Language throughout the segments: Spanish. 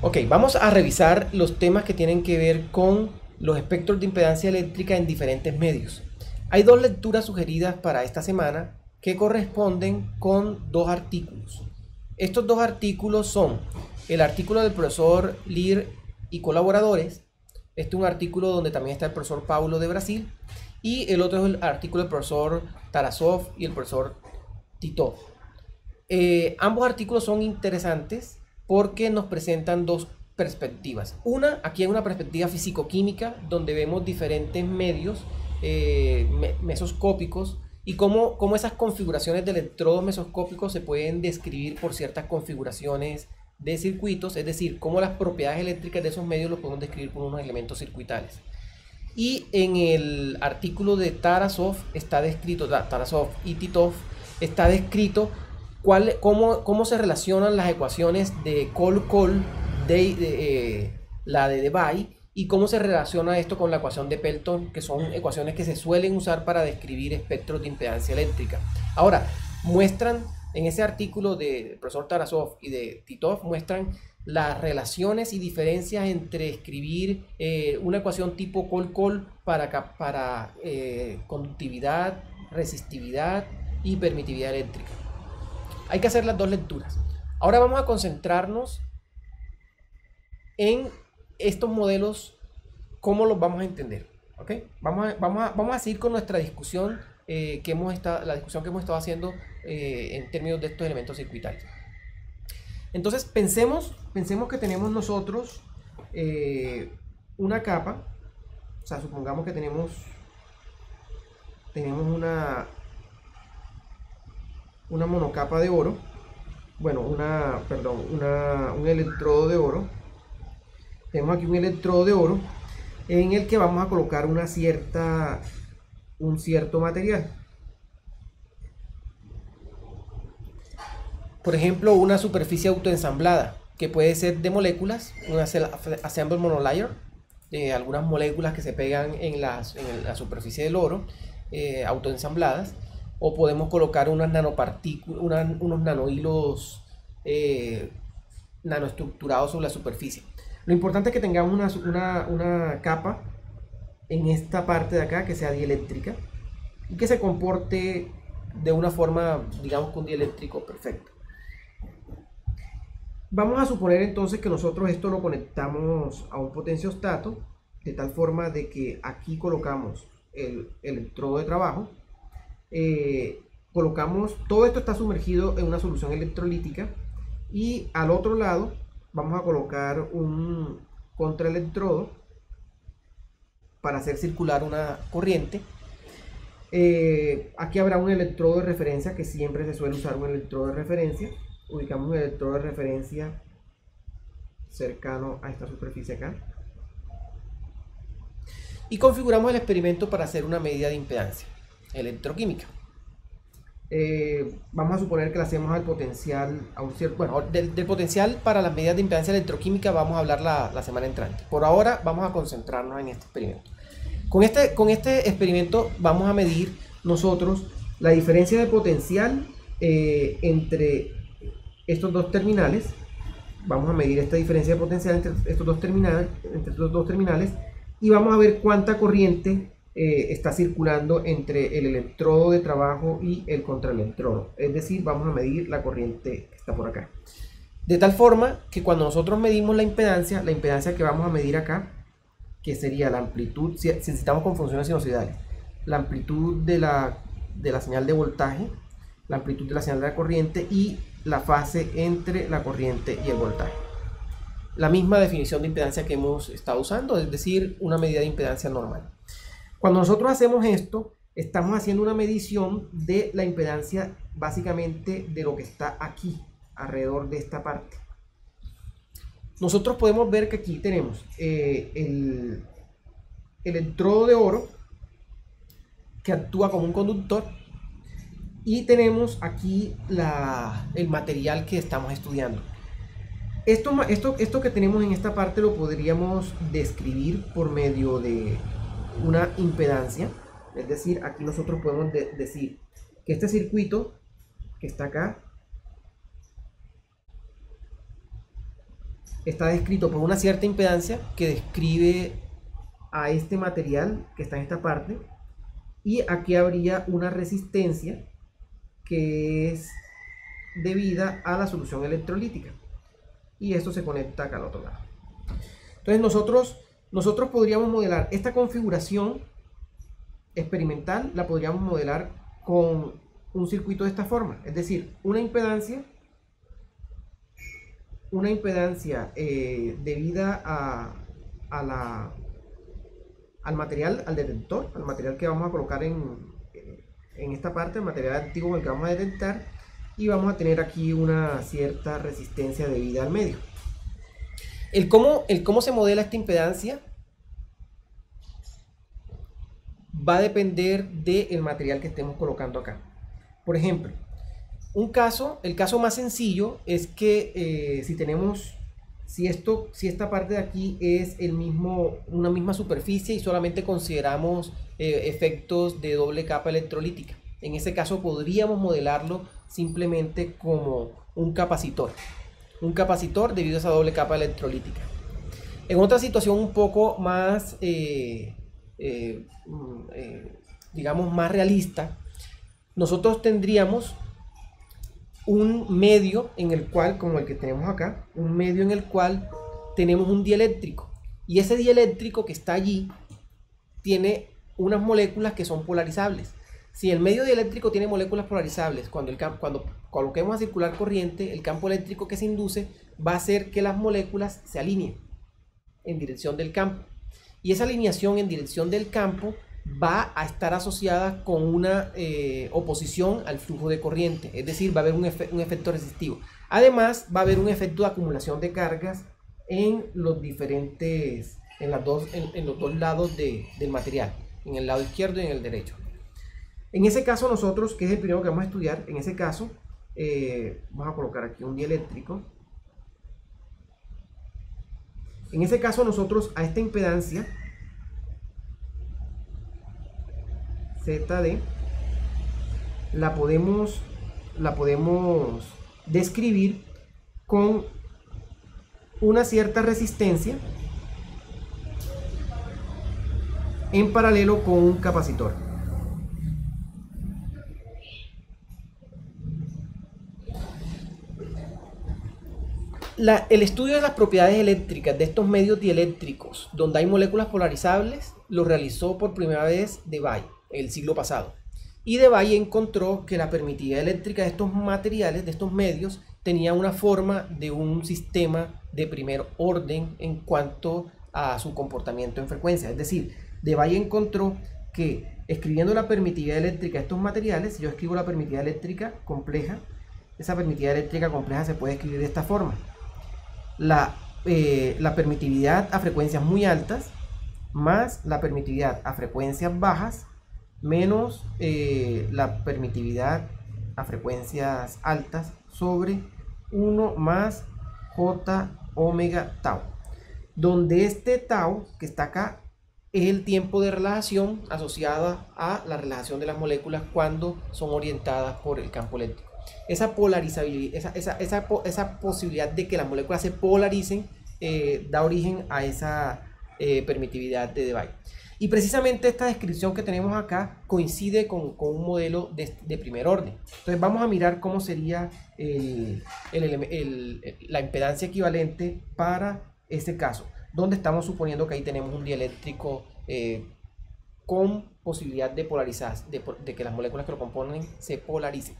Ok, vamos a revisar los temas que tienen que ver con los espectros de impedancia eléctrica en diferentes medios. Hay dos lecturas sugeridas para esta semana que corresponden con dos artículos. Estos dos artículos son el artículo del profesor Lear y colaboradores. Este es un artículo donde también está el profesor Paulo de Brasil. Y el otro es el artículo del profesor Tarasov y el profesor Titov. Ambos artículos son interesantes porque nos presentan dos perspectivas. Aquí hay una perspectiva físico-química donde vemos diferentes medios mesoscópicos y cómo esas configuraciones de electrodos mesoscópicos se pueden describir por ciertas configuraciones de circuitos, es decir, cómo las propiedades eléctricas de esos medios los podemos describir por unos elementos circuitales. Y en el artículo de Tarasov está descrito, Tarasov y Titov, está descrito cómo se relacionan las ecuaciones de Cole-Cole, la de Debye, y cómo se relaciona esto con la ecuación de Pelton, que son ecuaciones que se suelen usar para describir espectros de impedancia eléctrica. Ahora, muestran en ese artículo del profesor Tarasov y de Titov, muestran las relaciones y diferencias entre escribir una ecuación tipo Cole-Cole para conductividad, resistividad y permitividad eléctrica. Hay que hacer las dos lecturas. Ahora vamos a concentrarnos en estos modelos, cómo los vamos a entender. ¿Okay? Vamos a seguir con nuestra discusión, la discusión que hemos estado haciendo en términos de estos elementos circuitales. Entonces pensemos que tenemos nosotros una capa, o sea, supongamos que tenemos una monocapa de oro, bueno, un electrodo de oro. Tenemos aquí un electrodo de oro en el que vamos a colocar un cierto material. Por ejemplo, una superficie autoensamblada, que puede ser de moléculas, una assembled monolayer, algunas moléculas que se pegan en la superficie del oro, autoensambladas, o podemos colocar unas nanopartículas, unos nanohilos nanoestructurados sobre la superficie. Lo importante es que tengamos una capa en esta parte de acá que sea dieléctrica y que se comporte de una forma, digamos, con un dieléctrico perfecto. Vamos a suponer entonces que nosotros esto lo conectamos a un potenciostato de tal forma de que aquí colocamos el electrodo de trabajo. Todo esto está sumergido en una solución electrolítica y al otro lado vamos a colocar un contraelectrodo para hacer circular una corriente. Aquí habrá un electrodo de referencia, que siempre se suele usar un electrodo de referencia. Ubicamos un electrodo de referencia cercano a esta superficie acá y configuramos el experimento para hacer una medida de impedancia electroquímica. Vamos a suponer que le hacemos al potencial a un cierto, bueno, del potencial para las medidas de impedancia electroquímica vamos a hablar la semana entrante. Por ahora vamos a concentrarnos en este experimento. Con este experimento vamos a medir nosotros la diferencia de potencial entre estos dos terminales. Vamos a medir esta diferencia de potencial entre estos dos terminales y vamos a ver cuánta corriente está circulando entre el electrodo de trabajo y el contraelectrodo. Es decir, vamos a medir la corriente que está por acá. De tal forma que cuando nosotros medimos la impedancia que vamos a medir acá, que sería la amplitud, si estamos con funciones sinusoidales, la amplitud de la señal de voltaje, la amplitud de la señal de la corriente y la fase entre la corriente y el voltaje. La misma definición de impedancia que hemos estado usando, es decir, una medida de impedancia normal. Cuando nosotros hacemos esto, estamos haciendo una medición de la impedancia básicamente de lo que está aquí, alrededor de esta parte. Nosotros podemos ver que aquí tenemos el electrodo de oro que actúa como un conductor y tenemos aquí el material que estamos estudiando. Esto que tenemos en esta parte lo podríamos describir por medio de una impedancia. Es decir, aquí nosotros podemos decir que este circuito que está acá está descrito por una cierta impedancia que describe a este material que está en esta parte, y aquí habría una resistencia que es debida a la solución electrolítica, y esto se conecta acá al otro lado. Entonces nosotros podríamos modelar esta configuración experimental, la podríamos modelar con un circuito de esta forma, es decir, una impedancia debida al material, al detector, al material que vamos a colocar en esta parte, el material activo con el que vamos a detectar, y vamos a tener aquí una cierta resistencia debida al medio. El cómo se modela esta impedancia va a depender del material que estemos colocando acá. Por ejemplo, el caso más sencillo es que si esta parte de aquí es una misma superficie y solamente consideramos efectos de doble capa electrolítica. En ese caso podríamos modelarlo simplemente como un capacitor debido a esa doble capa electrolítica. En otra situación un poco más, digamos, más realista, nosotros tendríamos un medio en el cual, como el que tenemos acá, un medio en el cual tenemos un dieléctrico, y ese dieléctrico que está allí tiene unas moléculas que son polarizables. Si el medio dieléctrico tiene moléculas polarizables, cuando coloquemos a circular corriente, el campo eléctrico que se induce va a hacer que las moléculas se alineen en dirección del campo, y esa alineación en dirección del campo va a estar asociada con una oposición al flujo de corriente, es decir, va a haber un efecto resistivo. Además, va a haber un efecto de acumulación de cargas en los dos lados del material, en el lado izquierdo y en el derecho. En ese caso nosotros, que es el primero que vamos a estudiar, en ese caso vamos a colocar aquí un dieléctrico. En ese caso nosotros a esta impedancia ZD la podemos describir con una cierta resistencia en paralelo con un capacitor. El estudio de las propiedades eléctricas de estos medios dieléctricos donde hay moléculas polarizables lo realizó por primera vez Debye el siglo pasado, y Debye encontró que la permitividad eléctrica de estos materiales, de estos medios, tenía una forma de un sistema de primer orden en cuanto a su comportamiento en frecuencia. Es decir, Debye encontró que escribiendo la permitividad eléctrica de estos materiales, si yo escribo la permitividad eléctrica compleja, esa permitividad eléctrica compleja se puede escribir de esta forma: la permitividad a frecuencias muy altas más la permitividad a frecuencias bajas menos la permitividad a frecuencias altas sobre 1 más J omega tau, donde este tau que está acá es el tiempo de relajación asociada a la relajación de las moléculas cuando son orientadas por el campo eléctrico. Esa polarizabilidad, esa posibilidad de que las moléculas se polaricen da origen a esa permitividad de Debye. Y precisamente esta descripción que tenemos acá coincide con un modelo de primer orden. Entonces vamos a mirar cómo sería la impedancia equivalente para este caso, donde estamos suponiendo que ahí tenemos un dieléctrico con posibilidad de polarizar, de que las moléculas que lo componen se polaricen.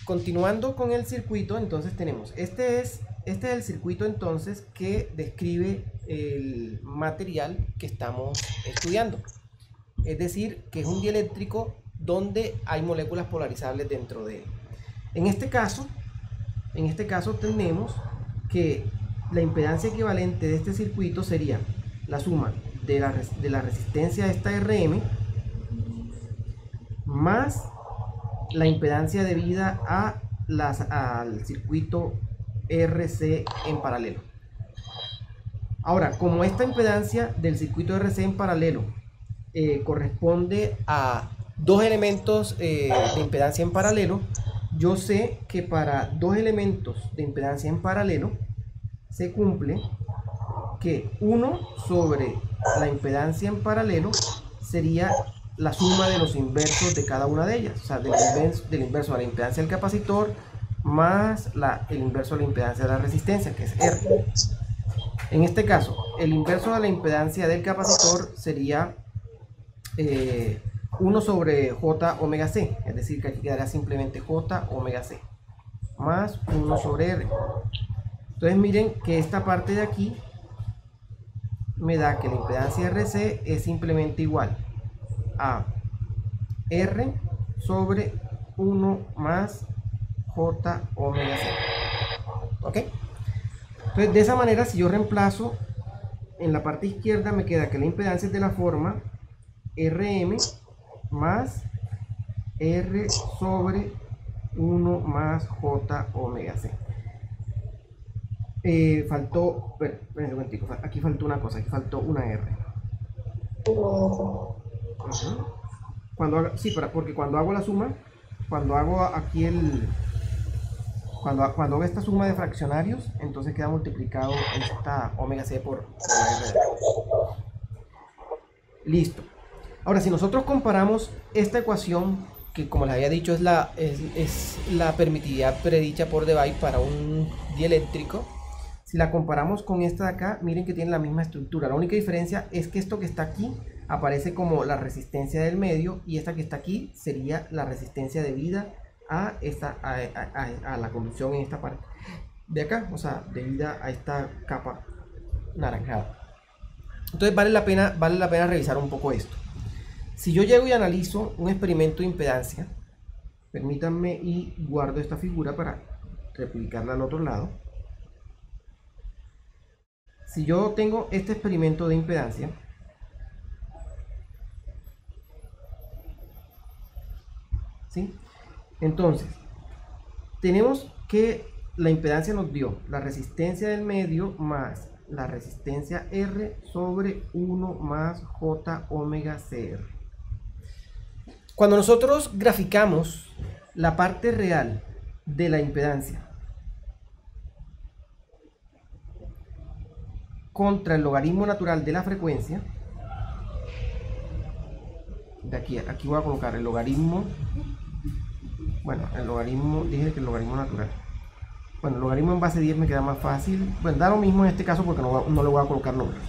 Continuando con el circuito, entonces tenemos, este es el circuito entonces que describe el material que estamos estudiando. Es decir, que es un dieléctrico donde hay moléculas polarizables dentro de él. En este caso tenemos que la impedancia equivalente de este circuito sería la suma de la resistencia a esta Rm más la impedancia debida al circuito RC en paralelo. Ahora, como esta impedancia del circuito RC en paralelo corresponde a dos elementos de impedancia en paralelo, yo sé que para dos elementos de impedancia en paralelo se cumple que 1 sobre la impedancia en paralelo sería la suma de los inversos de cada una de ellas, o sea, del inverso de la impedancia del capacitor más el inverso de la impedancia de la resistencia, que es R. En este caso, el inverso de la impedancia del capacitor sería 1 sobre J omega C, es decir, que aquí quedará simplemente J omega C, más 1 sobre R. Entonces miren que esta parte de aquí me da que la impedancia RC es simplemente igual a R sobre 1 más J omega C. ¿Ok? Entonces de esa manera, si yo reemplazo en la parte izquierda, me queda que la impedancia es de la forma RM más R sobre 1 más J omega C. Faltó, aquí faltó una cosa, aquí faltó una R. Porque cuando hago la suma, cuando hago aquí cuando hago esta suma de fraccionarios, entonces queda multiplicado esta omega C por la R. Listo. Ahora, si nosotros comparamos esta ecuación, que como les había dicho es la permitividad predicha por Debye para un dieléctrico, si la comparamos con esta de acá, miren que tiene la misma estructura. La única diferencia es que esto que está aquí aparece como la resistencia del medio, y esta que está aquí sería la resistencia debida a la conducción en esta parte de acá, o sea, debida a esta capa naranjada. Entonces vale la pena revisar un poco esto. Si yo llego y analizo un experimento de impedancia, permítanme y guardo esta figura para replicarla al otro lado. Si yo tengo este experimento de impedancia, ¿sí? Entonces, tenemos que la impedancia nos dio la resistencia del medio más la resistencia R sobre 1 más J omega CR. Cuando nosotros graficamos la parte real de la impedancia contra el logaritmo natural de la frecuencia, de aquí voy a colocar el logaritmo, dije que el logaritmo natural, el logaritmo en base 10 me queda más fácil, da lo mismo en este caso porque no le voy a colocar números,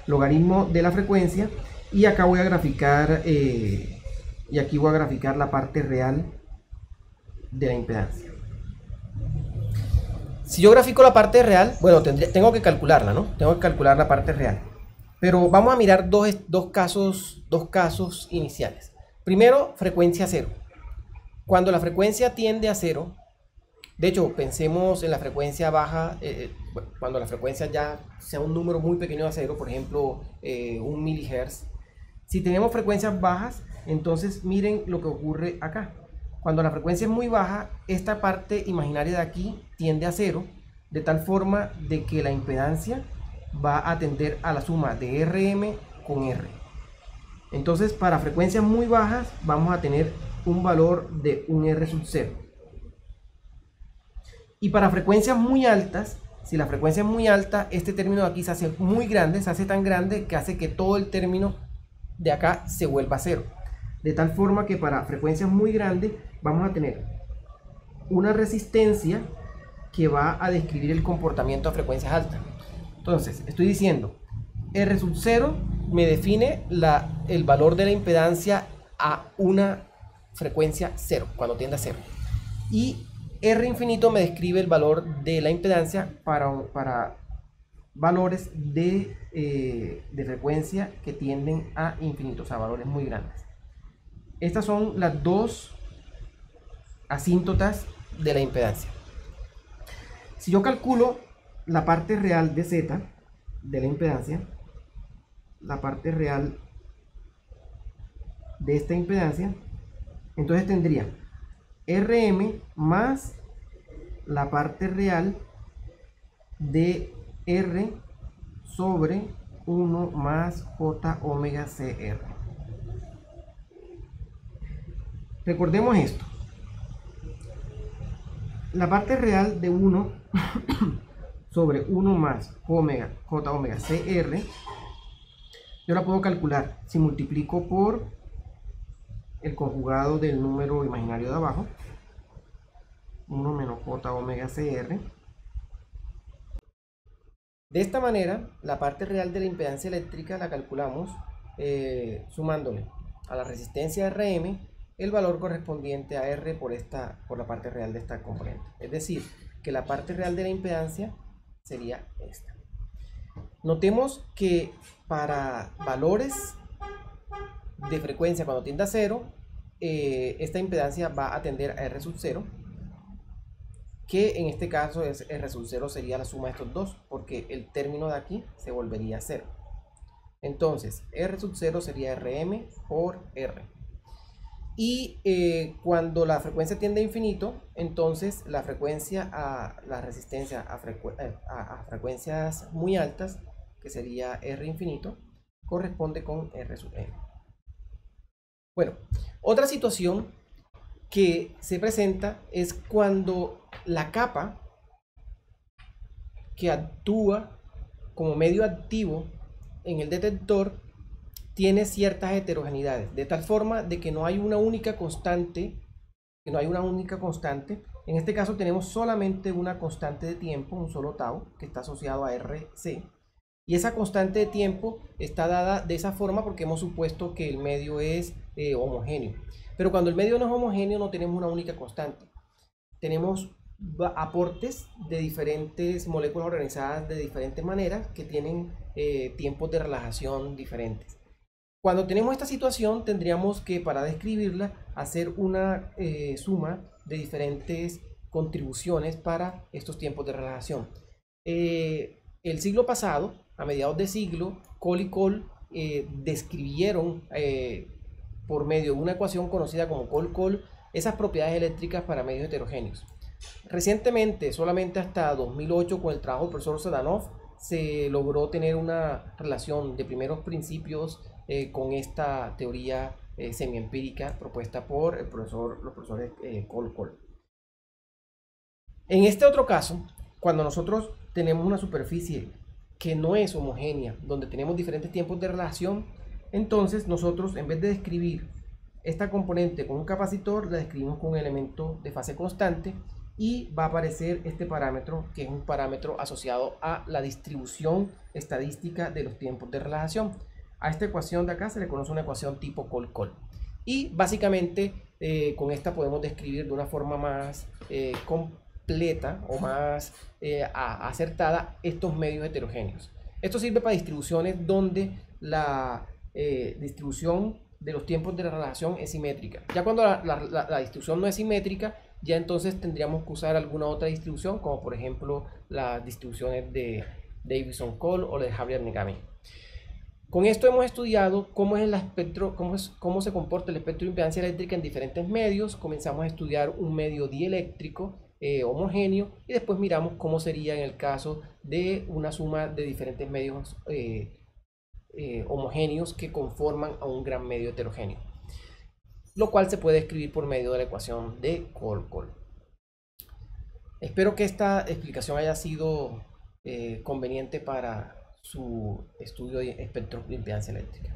logaritmo de la frecuencia, y acá voy a graficar, y aquí voy a graficar la parte real de la impedancia. Si yo grafico la parte real, tengo que calcularla, ¿no? Tengo que calcular la parte real. Pero vamos a mirar dos casos iniciales. Primero, frecuencia cero. Cuando la frecuencia tiende a cero, de hecho, pensemos en la frecuencia baja, cuando la frecuencia ya sea un número muy pequeño a cero, por ejemplo, 1 milihertz. Si tenemos frecuencias bajas, entonces miren lo que ocurre acá. Cuando la frecuencia es muy baja, esta parte imaginaria de aquí tiende a cero, de tal forma de que la impedancia va a tender a la suma de RM con R. Entonces, para frecuencias muy bajas vamos a tener un valor de un R sub 0. Y para frecuencias muy altas, si la frecuencia es muy alta, este término de aquí se hace muy grande, se hace tan grande que hace que todo el término de acá se vuelva cero. De tal forma que para frecuencias muy grandes vamos a tener una resistencia que va a describir el comportamiento a frecuencias altas. Entonces, estoy diciendo, R sub 0 me define el valor de la impedancia a una frecuencia 0, cuando tiende a 0. Y R infinito me describe el valor de la impedancia para valores de frecuencia que tienden a infinito, o sea, valores muy grandes. Estas son las dos asíntotas de la impedancia. Si yo calculo la parte real de Z de la impedancia, la parte real de esta impedancia, entonces tendría RM más la parte real de R sobre 1 más J omega CR. Recordemos esto. La parte real de 1 sobre 1 más omega, j omega CR, yo la puedo calcular si multiplico por el conjugado del número imaginario de abajo, 1 menos j omega CR. De esta manera, la parte real de la impedancia eléctrica la calculamos sumándole a la resistencia Rm el valor correspondiente a R por la parte real de esta componente. Es decir, que la parte real de la impedancia sería esta. Notemos que para valores de frecuencia cuando tiende a 0, esta impedancia va a tender a R sub 0, que en este caso es R sub 0 sería la suma de estos dos, porque el término de aquí se volvería a 0. Entonces, R sub 0 sería Rm por R. Y cuando la frecuencia tiende a infinito, entonces la resistencia a frecuencias muy altas, que sería R infinito, corresponde con R sub n. Bueno, otra situación que se presenta es cuando la capa que actúa como medio activo en el detector tiene ciertas heterogeneidades, de tal forma de que no hay una única constante, En este caso tenemos solamente una constante de tiempo, un solo tau, que está asociado a RC. Y esa constante de tiempo está dada de esa forma porque hemos supuesto que el medio es homogéneo. Pero cuando el medio no es homogéneo no tenemos una única constante. Tenemos aportes de diferentes moléculas organizadas de diferentes maneras que tienen tiempos de relajación diferentes. Cuando tenemos esta situación tendríamos que, para describirla, hacer una suma de diferentes contribuciones para estos tiempos de relajación. El siglo pasado, a mediados de siglo, Cole y Cole describieron por medio de una ecuación conocida como Cole-Cole esas propiedades eléctricas para medios heterogéneos. Recientemente, solamente hasta 2008, con el trabajo del profesor Zdanov, se logró tener una relación de primeros principios con esta teoría semiempírica propuesta por los profesores Cole-Cole. En este otro caso, cuando nosotros tenemos una superficie que no es homogénea, donde tenemos diferentes tiempos de relación, entonces nosotros, en vez de describir esta componente con un capacitor, la describimos con un elemento de fase constante y va a aparecer este parámetro, que es un parámetro asociado a la distribución estadística de los tiempos de relajación. A esta ecuación de acá se le conoce una ecuación tipo Cole-Cole. Y básicamente con esta podemos describir de una forma más completa o más acertada estos medios heterogéneos. Esto sirve para distribuciones donde la distribución de los tiempos de la relajación es simétrica. Ya cuando la distribución no es simétrica, ya entonces tendríamos que usar alguna otra distribución, como por ejemplo las distribuciones de Davidson-Cole o de Javier-Negami. Con esto hemos estudiado cómo se comporta el espectro de impedancia eléctrica en diferentes medios. Comenzamos a estudiar un medio dieléctrico homogéneo y después miramos cómo sería en el caso de una suma de diferentes medios homogéneos que conforman a un gran medio heterogéneo, lo cual se puede escribir por medio de la ecuación de Cole-Cole. Espero que esta explicación haya sido conveniente para su estudio de espectro de impedancia eléctrica.